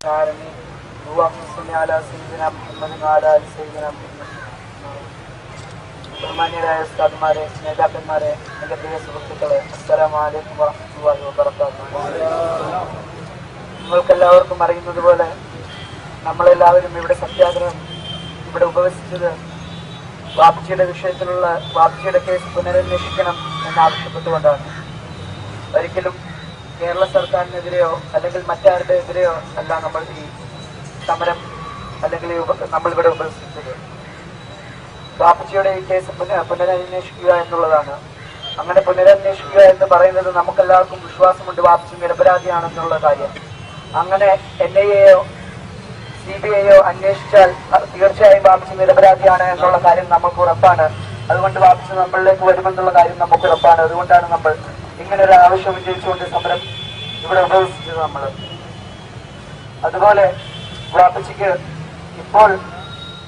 العالمين اللهم صل على سيدنا محمد وعلى آل سيدنا محمد. ബഹുമാന്യരായ ഉസ്താദുമാരെ, നേതാക്കന്മാരെ, എൻ്റെ പ്രിയ സുഹൃത്തുക്കളെ, അസ്സലാമു അലൈക്കും വറഹ്മത്തുള്ളാഹി വബറകാതുഹു. നിങ്ങൾക്കെല്ലാവർക്കും അറിയുന്നത് പോലെ നമ്മളെല്ലാവരും ഇവിടെ സത്യാഗ്രഹം ഇവിടെ ഉപവസിച്ചത് വാപ്പച്ചിയുടെ വിഷയത്തിലുള്ള വാപ്പച്ചിയുടെ കേസ് പുനരന്വേഷിക്കണം എന്നാവശ്യപ്പെട്ടുകൊണ്ടാണ്. ഒരിക്കലും കേരള സർക്കാരിനെതിരെയോ അല്ലെങ്കിൽ മറ്റാരുടെ എതിരെയോ അല്ല നമ്മൾ ഈ സമരം അല്ലെങ്കിൽ നമ്മളിവിടെ ഉപവസിച്ചത്. വാപ്പച്ചിയുടെ ഈ കേസ് പുനരന്വേഷിക്കുക എന്നുള്ളതാണ്. അങ്ങനെ പുനരന്വേഷിക്കുക എന്ന് പറയുന്നത് നമുക്കെല്ലാവർക്കും വിശ്വാസമുണ്ട് വാപ്പച്ചി നിരപരാധിയാണെന്നുള്ള കാര്യം. അങ്ങനെ NIA-യോ CBI-യോ അന്വേഷിച്ചാൽ തീർച്ചയായും വാപ്പച്ചി നിരപരാധിയാണ് എന്നുള്ള കാര്യം നമുക്ക് ഉറപ്പാണ്. അതുകൊണ്ട് വാപ്പച്ചി നമ്മളിലേക്ക് വരുമെന്നുള്ള കാര്യം നമുക്ക് ഉറപ്പാണ്. അതുകൊണ്ടാണ് നമ്മൾ ഇങ്ങനെ ഒരു ആവശ്യം ഉന്നയിച്ചുകൊണ്ട് സമരം ഇവിടെ ഉപയോഗിച്ചത് നമ്മൾ. അതുപോലെ വാപ്പച്ചിക്ക് ഇപ്പോൾ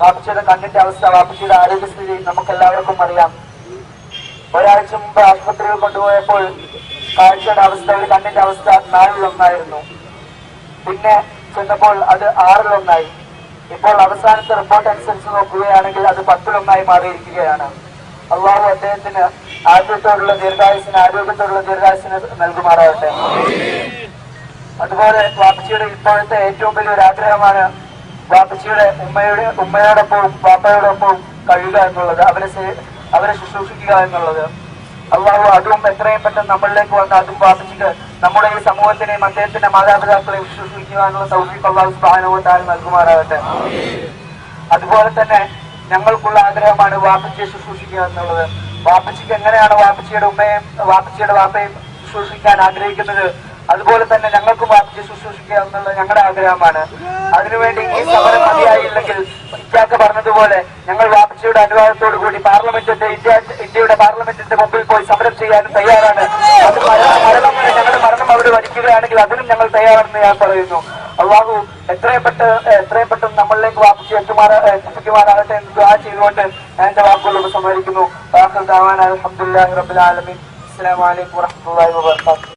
വാപ്പച്ചിയുടെ കണ്ണിന്റെ അവസ്ഥ, വാപ്പച്ചിയുടെ ആരോഗ്യസ്ഥിതി നമുക്കെല്ലാവർക്കും അറിയാം. ഒരാഴ്ച മുമ്പ് ആശുപത്രിയിൽ കൊണ്ടുപോയപ്പോൾ കാഴ്ചയുടെ അവസ്ഥ, ഒരു കണ്ണിന്റെ അവസ്ഥ 4-1 പിന്നെ ചെന്നപ്പോൾ അത് 6-1. ഇപ്പോൾ അവസാനത്തെ റിപ്പോർട്ട് അനുസരിച്ച് നോക്കുകയാണെങ്കിൽ അത് 10-1 മാറിയിരിക്കുകയാണ്. അള്ളാഹു അദ്ദേഹത്തിന് ആരോഗ്യത്തോടുള്ള ദീർഘായുസിന് നൽകുമാറാവട്ടെ. അതുപോലെ വാപ്പച്ചിയുടെ ഇപ്പോഴത്തെ ഏറ്റവും വലിയൊരു ആഗ്രഹമാണ് വാപ്പച്ചിയുടെ ഉമ്മയോടൊപ്പവും വാപ്പയോടൊപ്പവും കഴിയുക എന്നുള്ളത്, അവരെ ശുശ്രൂഷിക്കുക എന്നുള്ളത്. അള്ളാഹു അതും എത്രയും പെട്ടെന്ന് നമ്മളിലേക്ക് വന്ന് അതും വാപ്പച്ചിക്ക് നമ്മുടെ ഈ സമൂഹത്തിനെയും അദ്ദേഹത്തിന്റെ മാതാപിതാക്കളെയും ശുശ്രൂഷിക്കുവാനുള്ള തൗഫീഖ് അല്ലാഹു സുബ്ഹാനഹു വ തആല നൽകുമാറാകട്ടെ. അതുപോലെ തന്നെ ഞങ്ങൾക്കുള്ള ആഗ്രഹമാണ് വാപ്പച്ചിയെ ശുശ്രൂഷിക്കുക എന്നുള്ളത്. വാപ്പച്ചിക്ക് എങ്ങനെയാണ് വാപ്പച്ചിയുടെ വാപ്പയും ശുശ്രൂഷിക്കാൻ ആഗ്രഹിക്കുന്നത്, അതുപോലെ തന്നെ ഞങ്ങൾക്കും വാപ്പച്ചിയെ ശുശ്രൂഷിക്കുക എന്നുള്ളത് ഞങ്ങളുടെ ആഗ്രഹമാണ്. അതിനുവേണ്ടി ഈ സമരം മതിയായില്ലെങ്കിൽ ഇറ്റാക്ക് പറഞ്ഞതുപോലെ ഞങ്ങൾ വാപ്പച്ചിയുടെ അനുവാദത്തോടു കൂടി ഇന്ത്യയുടെ പാർലമെന്റിന്റെ മുമ്പിൽ പോയി സമരം ചെയ്യാനും തയ്യാറാണ്. അത് ഞങ്ങളുടെ മരണം അവിടെ വരിക്കുകയാണെങ്കിൽ അതിനും ഞങ്ങൾ തയ്യാറാണെന്ന് ഞാൻ പറയുന്നു. അള്ളാഹു എത്രയും പെട്ടെന്ന് നമ്മളിലേക്ക് വാപ്പച്ചി എത്തിക്കുമാറാകട്ടെ എന്ന് ദുആ ചെയ്തുകൊണ്ട് ഞാൻ എന്റെ വാക്കുകൾ ഉപസംഹരിക്കുന്നു. അൽഹംദുലില്ലാഹി റബ്ബിൽ ആലമീൻ. അസ്സലാമു അലൈക്കും വറഹ്മത്തുള്ളാഹി വബറകാതുഹു.